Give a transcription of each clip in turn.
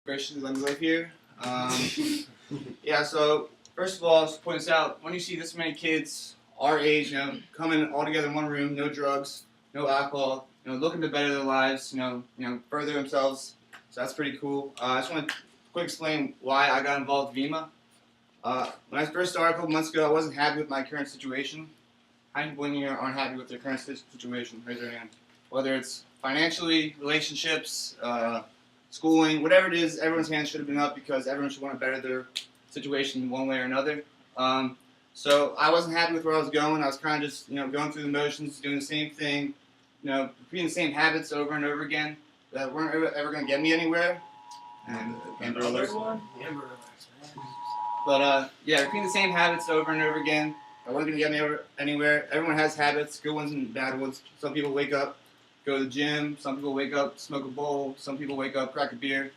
graciously let me live here. Yeah, so first of all, just point this out, when you see this many kids our age, coming all together in one room, no drugs, no alcohol, looking to better their lives, further themselves, so that's pretty cool. I just want to quick explain why I got involved with VEMA. When I first started a couple months ago, I wasn't happy with my current situation. How many people in here aren't happy with their current situation? Raise their hand. Whether it's financially, relationships, schooling, whatever it is, everyone's hand should have been up because everyone should want to better their situation one way or another. So I wasn't happy with where I was going. I was kind of just, going through the motions, doing the same thing, repeating the same habits over and over again that weren't ever going to get me anywhere. And Amber Alerts. But yeah, repeating the same habits over and over again. I wasn't going to get me anywhere. Everyone has habits, good ones and bad ones. Some people wake up, go to the gym. Some people wake up, smoke a bowl. Some people wake up, crack a beer.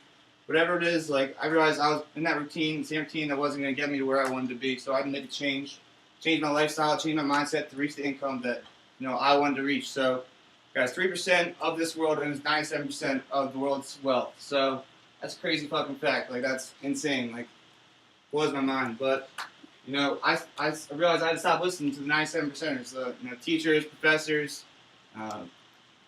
Whatever it is, I realized I was in that routine, same routine that wasn't going to get me to where I wanted to be. So I had to make a change my lifestyle, change my mindset to reach the income that, I wanted to reach. So, guys, 3% of this world owns 97% of the world's wealth. So that's a crazy fucking fact. That's insane. Blows my mind. But, I realized I had to stop listening to the 97%ers. Teachers, professors,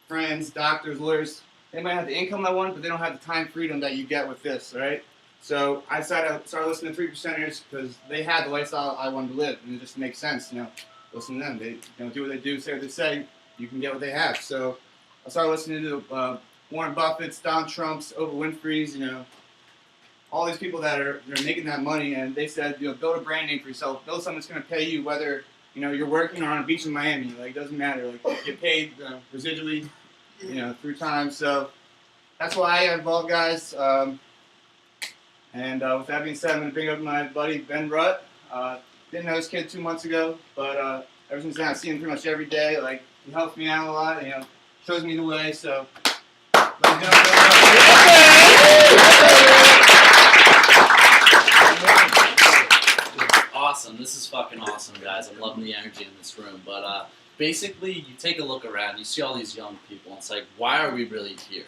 friends, doctors, lawyers. They might have the income I want, but they don't have the time freedom that you get with this, right? So I decided to start listening to 3%ers because they had the lifestyle I wanted to live, and it just makes sense, listen to them. They do what they do, say what they say, you can get what they have. So I started listening to Warren Buffett's, Donald Trump's, Oprah Winfrey's, all these people that are making that money, and they said, build a brand name for yourself, build something that's going to pay you whether, you're working or on a beach in Miami. It doesn't matter. Get paid residually, through time. So that's why I got involved, guys. And with that being said, I'm going to bring up my buddy Ben Rutt. Didn't know this kid 2 months ago, but ever since then I see him pretty much every day. He helps me out a lot, shows me the way. So Awesome. This is fucking awesome, guys. I'm loving the energy in this room. But basically, you take a look around, you see all these young people, and it's like, why are we really here?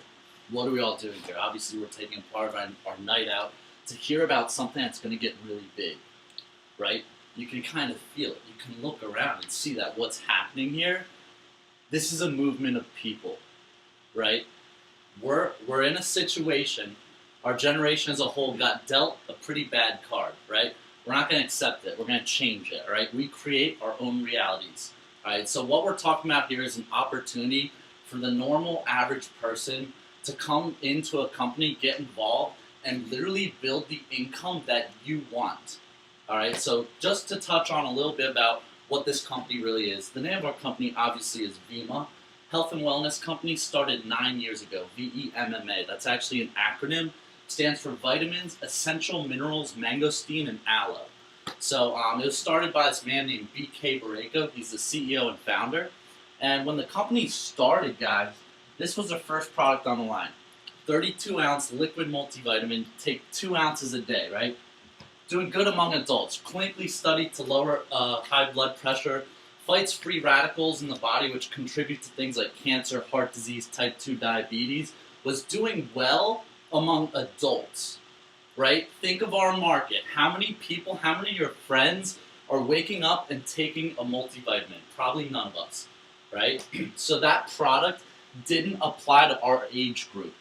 What are we all doing here? Obviously, we're taking part of our night out to hear about something that's going to get really big, right? You can kind of feel it. You can look around and see that what's happening here, this is a movement of people, right? We're in a situation, our generation as a whole got dealt a pretty bad card, right? We're not going to accept it. We're going to change it, all right? We create our own realities, all right? So what we're talking about here is an opportunity for the normal, average person to come into a company, get involved, and literally build the income that you want, all right? So just to touch on a little bit about what this company really is. The name of our company, obviously, is VEMA. Health and Wellness Company, started 9 years ago, VEMMA. That's actually an acronym. Stands for Vitamins, Essential Minerals, Mangosteen, and Aloe. So it was started by this man named B.K. Barreto. He's the CEO and founder. And when the company started, guys, this was their first product on the line. 32-ounce liquid multivitamin, take 2 ounces a day, right? Doing good among adults. Clinically studied to lower high blood pressure, fights free radicals in the body, which contribute to things like cancer, heart disease, type 2 diabetes. Was doing well among adults, right? Think of our market. How many people, how many of your friends are waking up and taking a multivitamin? Probably none of us, right? So that product didn't apply to our age group.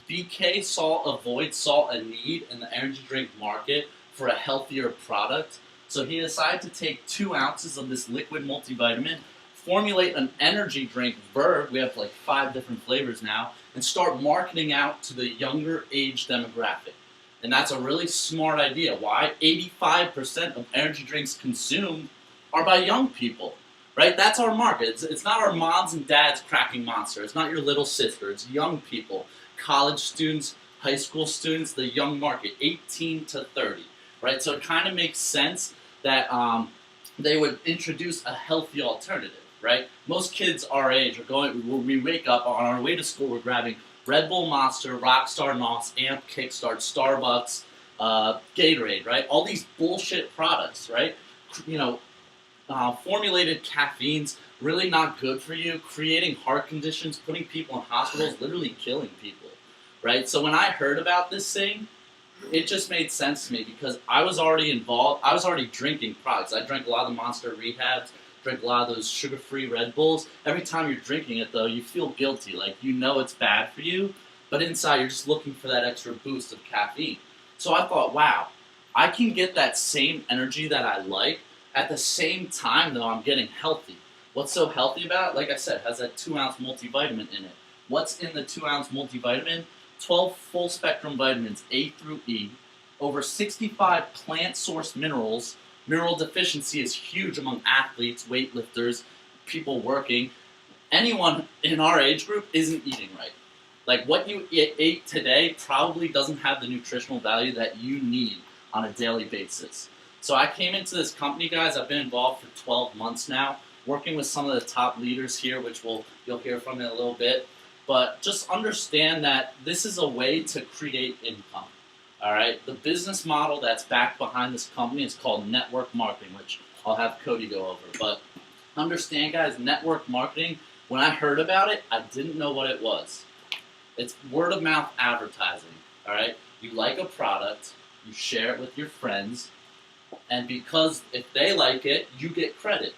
BK saw a void, saw a need in the energy drink market for a healthier product. So he decided to take 2 ounces of this liquid multivitamin, formulate an energy drink, Verb, we have 5 different flavors now, and start marketing out to the younger age demographic. And that's a really smart idea. Why? 85% of energy drinks consumed are by young people, right? That's our market. It's not our moms and dads cracking Monster. It's not your little sister. It's young people, college students, high school students, the young market, 18 to 30, right? So it kind of makes sense that they would introduce a healthy alternative, right? Most kids our age are going, when we wake up on our way to school, we're grabbing Red Bull, Monster, Rockstar, NOS, Amp, Kickstart, Starbucks, Gatorade, right? All these bullshit products, right? Formulated caffeines, really not good for you, creating heart conditions, putting people in hospitals, literally killing people, right? So when I heard about this thing, it just made sense to me because I was already involved. I was already drinking products. I drank a lot of the Monster Rehabs, drank a lot of those sugar-free Red Bulls. Every time you're drinking it, though, you feel guilty. Like, you know it's bad for you, but inside you're just looking for that extra boost of caffeine. So I thought, wow, I can get that same energy that I like at the same time, though, I'm getting healthy. What's so healthy about it? Like I said, it has that 2-ounce multivitamin in it. What's in the 2-ounce multivitamin? 12 full-spectrum vitamins, A through E, over 65 plant-sourced minerals. Mineral deficiency is huge among athletes, weightlifters, people working. Anyone in our age group isn't eating right. Like, what you ate today probably doesn't have the nutritional value that you need on a daily basis. So I came into this company, guys. I've been involved for 12 months now, working with some of the top leaders here, which you'll hear from in a little bit. But just understand that this is a way to create income, all right? The business model that's back behind this company is called network marketing, which I'll have Cody go over. But understand, guys, network marketing, when I heard about it, I didn't know what it was. It's word-of-mouth advertising, all right? You like a product, you share it with your friends, and because if they like it, you get credit.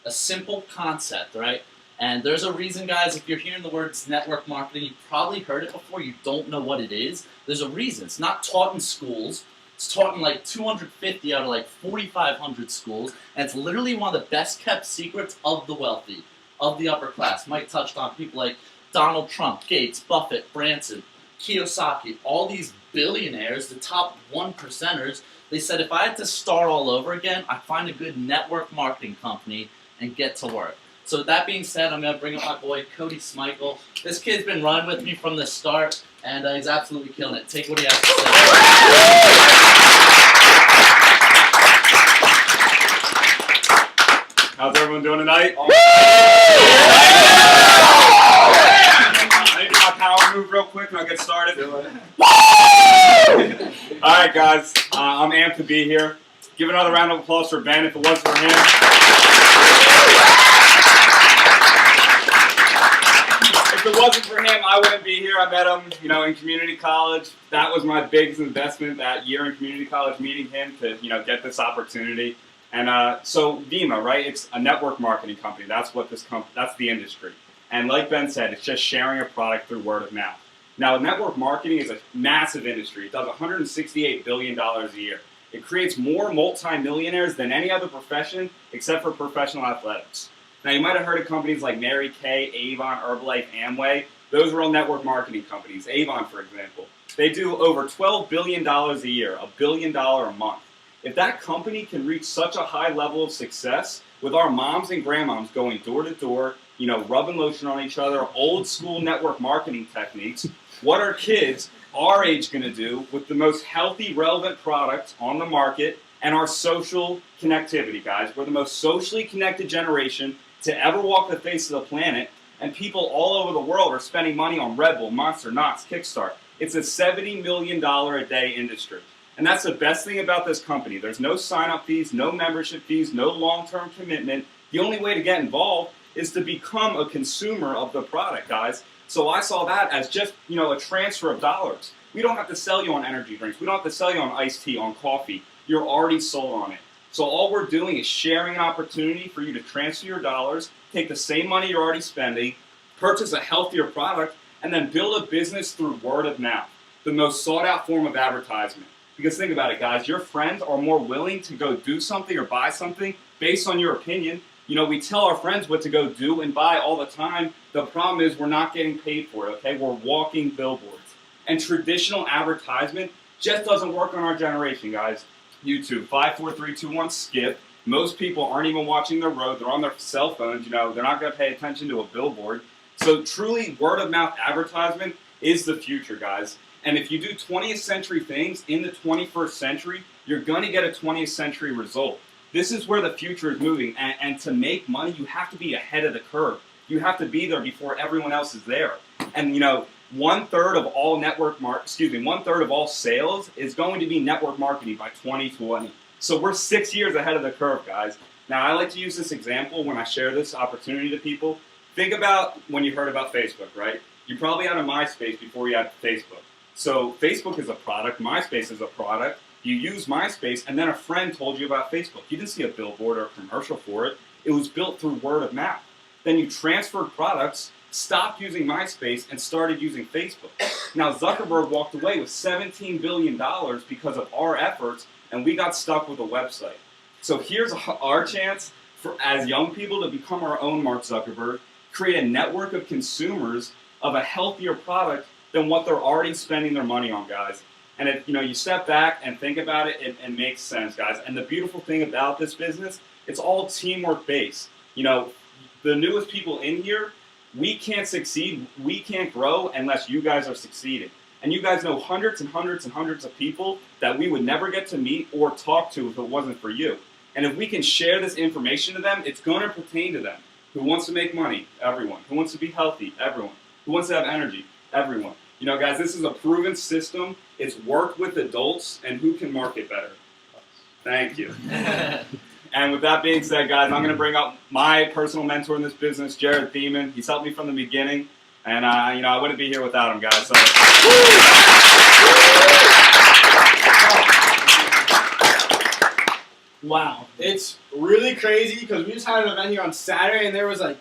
A simple concept, right? And there's a reason, guys, if you're hearing the words network marketing, you've probably heard it before, you don't know what it is. There's a reason. It's not taught in schools. It's taught in like 250 out of like 4,500 schools, and it's literally one of the best-kept secrets of the wealthy, of the upper class. Mike touched on people like Donald Trump, Gates, Buffett, Branson, Kiyosaki, all these billionaires, the top 1%ers. They said, if I had to start all over again, I'd find a good network marketing company and get to work. So with that being said, I'm going to bring up my boy, Cody Smykel. This kid's been running with me from the start, and he's absolutely killing it. Take what he has to say. How's everyone doing tonight? I need to do my power move real quick and I'll get started. Alright guys, I'm amped to be here. Give another round of applause for Ben if it wasn't for him. If it wasn't for him, I wouldn't be here. I met him, in community college. That was my biggest investment that year in community college, meeting him to, get this opportunity. And so Vima, right? It's a network marketing company. That's what that's the industry. And like Ben said, it's just sharing a product through word of mouth. Now, network marketing is a massive industry. It does $168 billion a year. It creates more multimillionaires than any other profession except for professional athletics. Now, you might have heard of companies like Mary Kay, Avon, Herbalife, Amway. Those are all network marketing companies. Avon, for example. They do over $12 billion a year, $1 billion a month. If that company can reach such a high level of success with our moms and grandmoms going door to door, rubbing lotion on each other, old school network marketing techniques, what are kids our age going to do with the most healthy, relevant products on the market and our social connectivity, guys? We're the most socially connected generation to ever walk the face of the planet, and people all over the world are spending money on Red Bull, Monster, Knox, Kickstart. It's a $70 million a day industry. And that's the best thing about this company. There's no sign-up fees, no membership fees, no long-term commitment. The only way to get involved is to become a consumer of the product, guys. So I saw that as just, a transfer of dollars. We don't have to sell you on energy drinks. We don't have to sell you on iced tea, on coffee. You're already sold on it. So all we're doing is sharing an opportunity for you to transfer your dollars, take the same money you're already spending, purchase a healthier product, and then build a business through word of mouth, the most sought-out form of advertisement. Because think about it, guys. Your friends are more willing to go do something or buy something based on your opinion. We tell our friends what to go do and buy all the time. The problem is we're not getting paid for it, okay? We're walking billboards. And traditional advertisement just doesn't work on our generation, guys. YouTube, 5, 4, 3, 2, 1, skip. Most people aren't even watching their road. They're on their cell phones. They're not going to pay attention to a billboard. So truly, word-of-mouth advertisement is the future, guys. And if you do 20th century things in the 21st century, you're going to get a 20th century result. This is where the future is moving. And to make money, you have to be ahead of the curve. You have to be there before everyone else is there. And, 1/3 of all one-third of all sales is going to be network marketing by 2020. So we're 6 years ahead of the curve, guys. Now, I like to use this example when I share this opportunity to people. Think about when you heard about Facebook, right? You probably had a MySpace before you had Facebook. So Facebook is a product, MySpace is a product. You use MySpace, and then a friend told you about Facebook. You didn't see a billboard or a commercial for it. It was built through word of mouth. Then you transferred products, stopped using MySpace, and started using Facebook. Now Zuckerberg walked away with $17 billion because of our efforts, and we got stuck with a website. So here's our chance for, as young people, to become our own Mark Zuckerberg, create a network of consumers of a healthier product than what they're already spending their money on, guys. And if you step back and think about it, it makes sense, guys. And the beautiful thing about this business, it's all teamwork based. The newest people in here, we can't succeed, we can't grow unless you guys are succeeding. And you guys know hundreds and hundreds and hundreds of people that we would never get to meet or talk to if it wasn't for you. And if we can share this information to them, it's going to pertain to them. Who wants to make money? Everyone. Who wants to be healthy? Everyone. Who wants to have energy? Everyone. Guys, this is a proven system. It's worked with adults, and who can market better? Thank you. And with that being said, guys, I'm going to bring up my personal mentor in this business, Jared Thiemann. He's helped me from the beginning, and I wouldn't be here without him, guys. So. Wow, it's really crazy because we just had an event here on Saturday, and there was like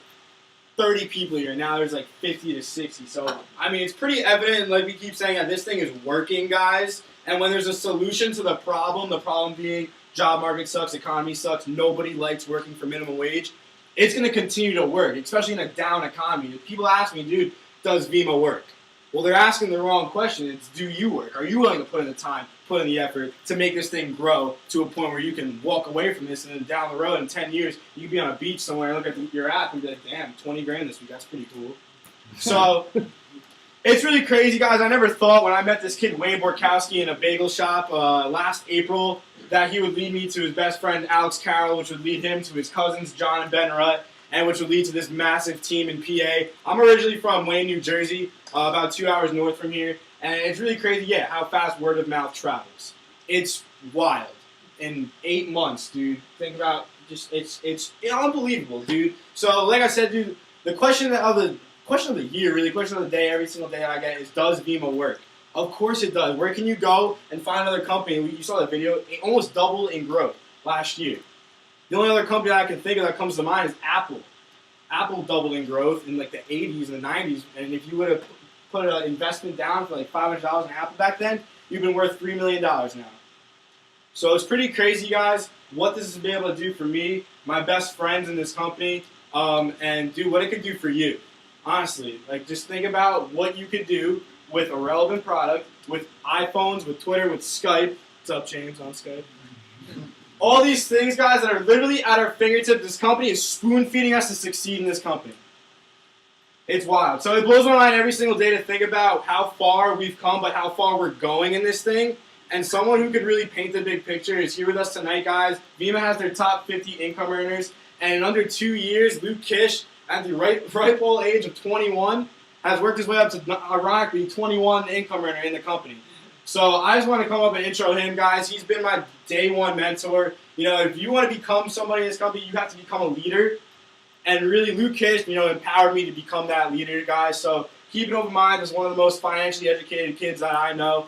30 people here. Now there's like 50 to 60. So, I mean, it's pretty evident, like we keep saying, that this thing is working, guys. And when there's a solution to the problem being job market sucks, economy sucks, nobody likes working for minimum wage, it's going to continue to work, especially in a down economy. People ask me, dude, does Vima work? Well, they're asking the wrong question. It's, do you work? Are you willing to put in the time, put in the effort to make this thing grow to a point where you can walk away from this, and then down the road in 10 years, you can be on a beach somewhere and look at your app and be like, damn, 20 grand this week, that's pretty cool. So it's really crazy, guys. I never thought when I met this kid, Wayne Borkowski, in a bagel shop last April, that he would lead me to his best friend, Alex Carroll, which would lead him to his cousins, John and Ben Rutt, and which would lead to this massive team in PA. I'm originally from Wayne, New Jersey, about 2 hours north from here, and it's really crazy, how fast word of mouth travels. It's wild. In 8 months, dude, think about it's unbelievable, dude. So, like I said, dude, the question of the year, really, question of the day, every single day I get is, does Vima work? Of course it does. Where can you go and find another company? You saw the video. It almost doubled in growth last year. The only other company I can think of that comes to mind is Apple. Apple doubled in growth in like the 80s and the 90s, and if you would have put an investment down for like $500 in Apple back then, you've been worth $3 million now. So it's pretty crazy, guys, what this has been able to do for me, my best friends in this company, and dude, what it could do for you. Honestly, like, just think about what you could do with a relevant product, with iPhones, with Twitter, with Skype. What's up, James, on Skype? All these things, guys, that are literally at our fingertips. This company is spoon-feeding us to succeed in this company. It's wild. So it blows my mind every single day to think about how far we've come, but how far we're going in this thing. And someone who could really paint the big picture is here with us tonight, guys. Vima has their top 50 income earners. And in under 2 years, Luke Kish, at the ripe old age of 21, has worked his way up to, ironically, 21 income earner in the company. So I just want to come up and intro him, guys. He's been my day one mentor. If you want to become somebody in this company, you have to become a leader. And really, Luke Kish, empowered me to become that leader, guys. So keep an open mind. He's one of the most financially educated kids that I know.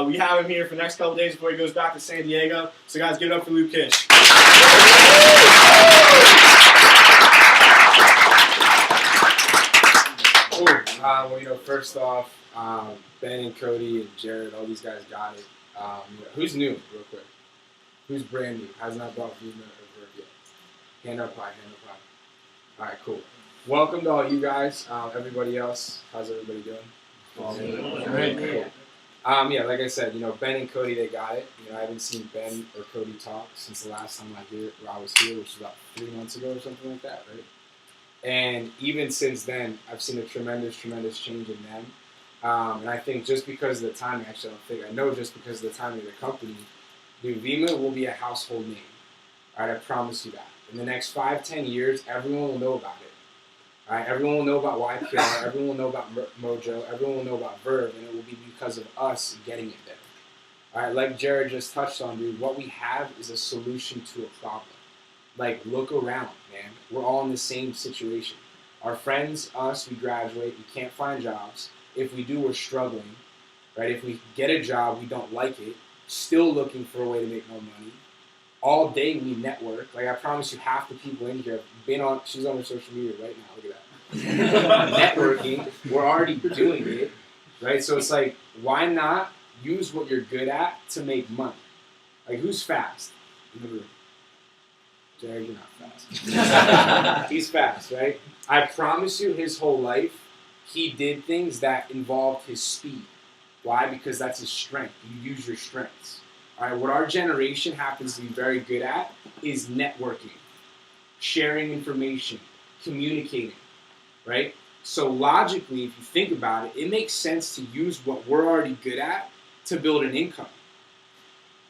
We have him here for the next couple days before he goes back to San Diego. So, guys, give it up for Luke Kish. First off, Ben and Cody and Jared, all these guys got it. Who's new, real quick? Who's brand new? Has not brought Vima or Verb yet? Hand up high. All right, cool. Welcome to all you guys. Everybody else, how's everybody doing? Great. Cool. Like I said, Ben and Cody, they got it. I haven't seen Ben or Cody talk since the last time I was here, which was about 3 months ago or something like that, right? And even since then, I've seen a tremendous change in them. And I think just because of the timing, actually, I know just because of the timing of the company, dude, Vima will be a household name. All right, I promise you that. In the next 5-10 years, everyone will know about it. All right, everyone will know about YPR, everyone will know about Mojo, everyone will know about Verb, and it will be because of us getting it there. All right, like Jared just touched on, dude, what we have is a solution to a problem. Like, look around, man. We're all in the same situation. Our friends, us, we graduate, we can't find jobs. If we do, we're struggling, right? If we get a job, we don't like it, still looking for a way to make more money. All day we network. Like I promise you, half the people in here have been on. She's on her social media right now. Look at that. Networking. We're already doing it, right? So it's like, why not use what you're good at to make money? Like who's fast in the room? Jared, you're not fast. He's fast, right? I promise you, his whole life, he did things that involved his speed. Why? Because that's his strength. You use your strengths. All right, what our generation happens to be very good at is networking, sharing information, communicating, right? So logically, if you think about it, it makes sense to use what we're already good at to build an income.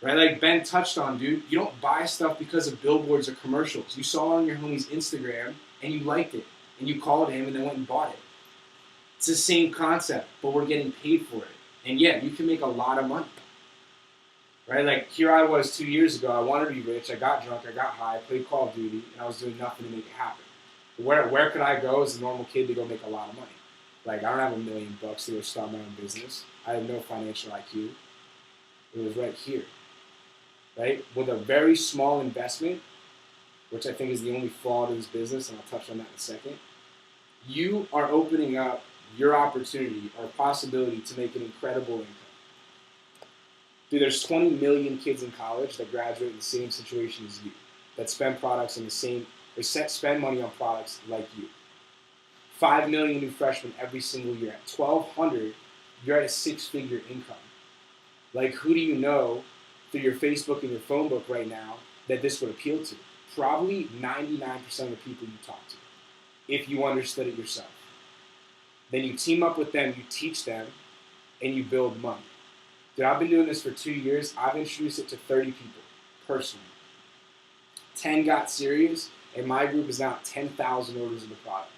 Right, like Ben touched on, dude, you don't buy stuff because of billboards or commercials. You saw it on your homie's Instagram and you liked it and you called him and then went and bought it. It's the same concept, but we're getting paid for it. And yeah, you can make a lot of money. Right, like here I was 2 years ago. I wanted to be rich. I got drunk. I got high. I played Call of Duty, and I was doing nothing to make it happen. Where could I go as a normal kid to go make a lot of money? Like I don't have $1 million to go start my own business. I have no financial IQ. It was right here. Right? With a very small investment, which I think is the only flaw to this business, and I'll touch on that in a second, you are opening up your opportunity or possibility to make an incredible income. Dude, there's 20 million kids in college that graduate in the same situation as you, that spend products in the same, or spend money on products like you. 5 million new freshmen every single year. At 1,200, you're at a 6-figure income. Like, who do you know through your Facebook and your phone book right now that this would appeal to? Probably 99% of the people you talk to, if you understood it yourself. Then you team up with them, you teach them, and you build money. Dude, I've been doing this for 2 years. I've introduced it to 30 people, personally. 10 got serious, and my group is now at 10,000 orders of the product.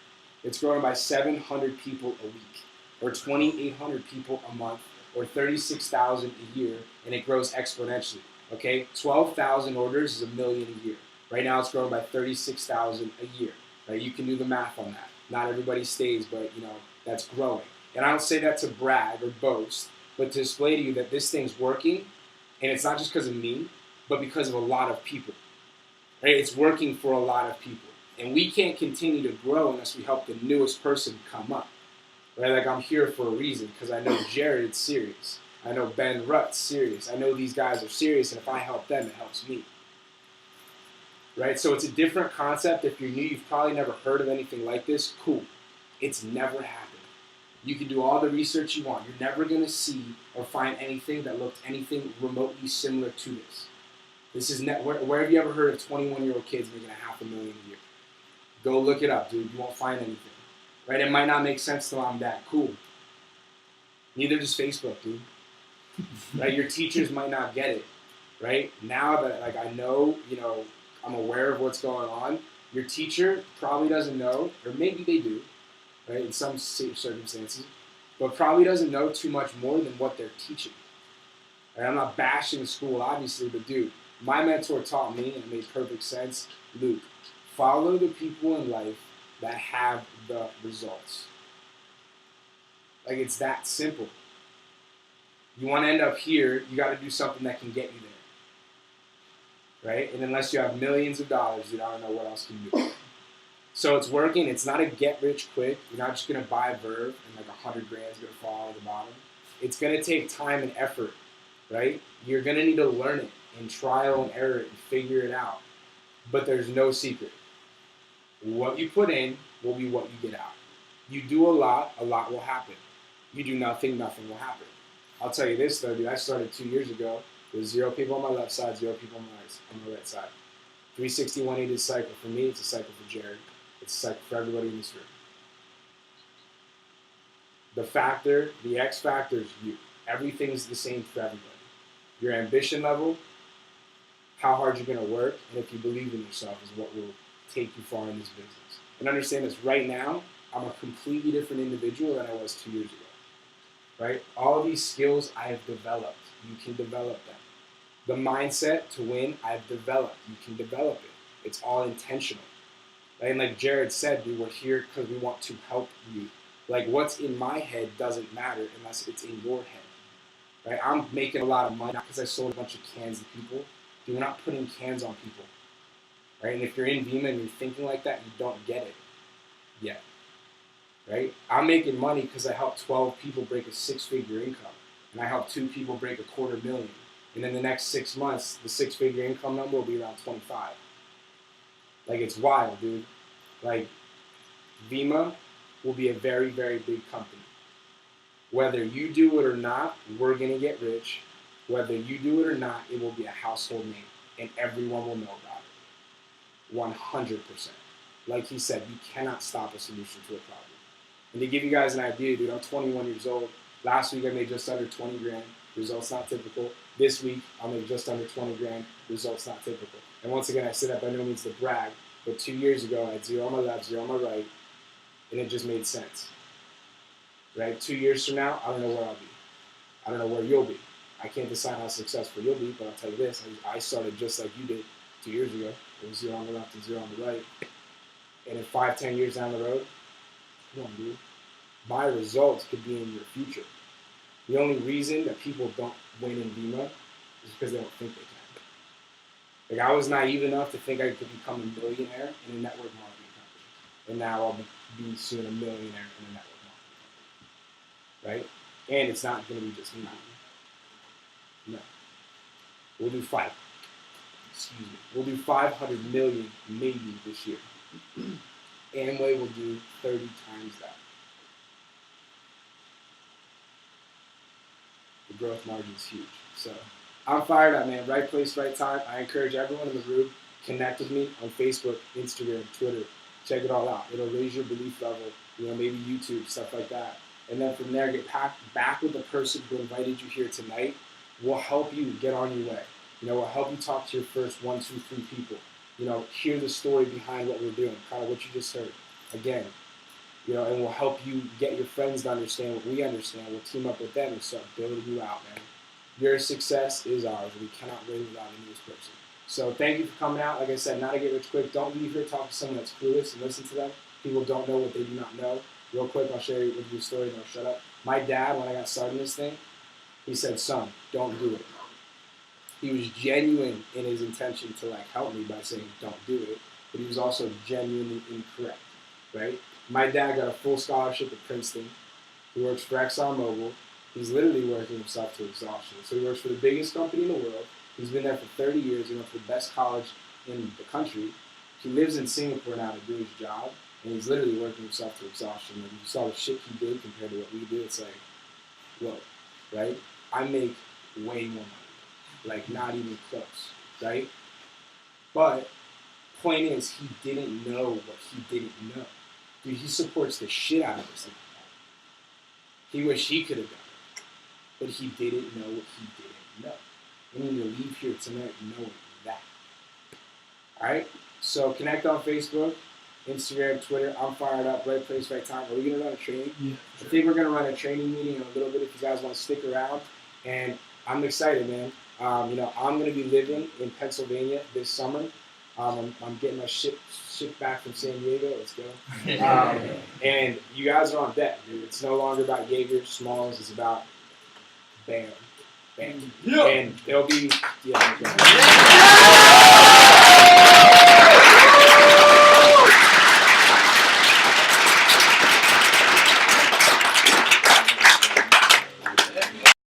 It's growing by 700 people a week, or 2,800 people a month, or 36,000 a year, and it grows exponentially. Okay, 12,000 orders is $1 million a year. Right now, it's growing by 36,000 a year. Right, you can do the math on that. Not everybody stays, but that's growing. And I don't say that to brag or boast, but to display to you that this thing's working, and it's not just because of me, but because of a lot of people. Right, it's working for a lot of people, and we can't continue to grow unless we help the newest person come up. Right, like I'm here for a reason because I know Jared's serious. I know Ben Rutt's serious. I know these guys are serious, and if I help them, it helps me. Right, so it's a different concept. If you're new, you've probably never heard of anything like this. Cool. It's never happened. You can do all the research you want. You're never going to see or find anything that looked anything remotely similar to this. This is where have you ever heard of 21-year-old kids making $500,000 a year? Go look it up, dude. You won't find anything. Right? It might not make sense till I'm that cool. Neither does Facebook, dude. Right? Your teachers might not get it. Right? Now that I know, I'm aware of what's going on, your teacher probably doesn't know, or maybe they do, right, in some circumstances, but probably doesn't know too much more than what they're teaching. Right? I'm not bashing school, obviously, but dude, my mentor taught me, and it made perfect sense, Luke, follow the people in life that have the results. Like, it's that simple. You want to end up here, you got to do something that can get you there. Right? And unless you have millions of dollars, dude, I don't know what else can do. So it's working. It's not a get rich quick. You're not just going to buy a Verve and like $100,000 is going to fall out of the bottom. It's going to take time and effort, right? You're going to need to learn it and trial and error and figure it out. But there's no secret. What you put in will be what you get out. You do a lot will happen. You do nothing, nothing will happen. I'll tell you this though, dude. I started 2 years ago. There's 0 people on my left side, 0 people on my right side. 360, 180 cycle. For me, it's a cycle for Jared. It's a cycle for everybody in this room. The X factor is you. Everything's the same for everybody. Your ambition level, how hard you're going to work, and if you believe in yourself is what will take you far in this business. And understand this, right now, I'm a completely different individual than I was 2 years ago. Right? All of these skills I have developed. You can develop them. The mindset to win, I've developed. You can develop it. It's all intentional. Right? And like Jared said, dude, we're here because we want to help you. Like what's in my head doesn't matter unless it's in your head. right? I'm making a lot of money not because I sold a bunch of cans to people. Dude, we're not putting cans on people, right? And if you're in Vima and you're thinking like that, you don't get it yet, right? I'm making money because I helped 12 people break a 6-figure income, and I helped 2 people break $250,000. And in the next 6 months, the 6-figure income number will be around 25. Like, it's wild, dude. Like, Vima will be a very, very big company. Whether you do it or not, we're going to get rich. Whether you do it or not, it will be a household name, and everyone will know about it. 100%. Like he said, you cannot stop a solution to a problem. And to give you guys an idea, dude, I'm 21 years old. Last week I made just under 20 grand. Results not typical. This week I'll make just under 20 grand. Results not typical. And once again, I say that by no means to brag, but 2 years ago I had 0 on my left, 0 on my right, and it just made sense. Right? 2 years from now, I don't know where I'll be. I don't know where you'll be. I can't decide how successful you'll be, but I'll tell you this. I started just like you did 2 years ago. It was 0 on the left and 0 on the right. And in 5, 10 years down the road, come on, dude. My results could be in your future. The only reason that people don't win in Vima is because they don't think they can. Like, I was naive enough to think I could become a millionaire in a network marketing company. And now I'll be soon a millionaire in a network marketing company. Right? And it's not going to be just me. No. We'll do 500 million maybe this year. Amway will do 30 times that. The growth margin is huge. So I'm fired up, man. Right place, right time. I encourage everyone in the room, connect with me on Facebook, Instagram, Twitter. Check it all out. It'll raise your belief level, maybe YouTube, stuff like that. And then from there, get back with the person who invited you here tonight. We'll help you get on your way. We'll help you talk to your first 1, 2, 3 people. Hear the story behind what we're doing, kind of what you just heard. Again, and we'll help you get your friends to understand what we understand. We'll team up with them and start building you out, man. Your success is ours. We cannot win without any person. So thank you for coming out. Like I said, not to get rich quick. Don't leave here talking to someone that's clueless and listen to them. People don't know what they do not know. Real quick, I'll share with you a story and I'll shut up. My dad, when I got started in this thing, he said, son, don't do it. He was genuine in his intention to help me by saying don't do it, but he was also genuinely incorrect, right? My dad got a full scholarship at Princeton. He works for ExxonMobil. He's literally working himself to exhaustion. So he works for the biggest company in the world. He's been there for 30 years. He went to the best college in the country. He lives in Singapore now to do his job, and he's literally working himself to exhaustion. And you saw the shit he did compared to what we do. It's whoa, right? I make way more money. Not even close, right? But point is, he didn't know what he didn't know. Dude, he supports the shit out of this thing. He wished he could have done it, but he didn't know what he didn't know. We need to leave here tonight knowing that. All right? So connect on Facebook, Instagram, Twitter. I'm fired up. Right place, right time. Are we going to run a training? Yeah. I think we're going to run a training meeting in a little bit if you guys want to stick around. And I'm excited, man. I'm going to be living in Pennsylvania this summer. I'm getting my ship back from San Diego. Let's go. And you guys are on deck, dude. It's no longer about Jaeger, Smalls. It's about bam, bam. Yeah. And there'll be, yeah.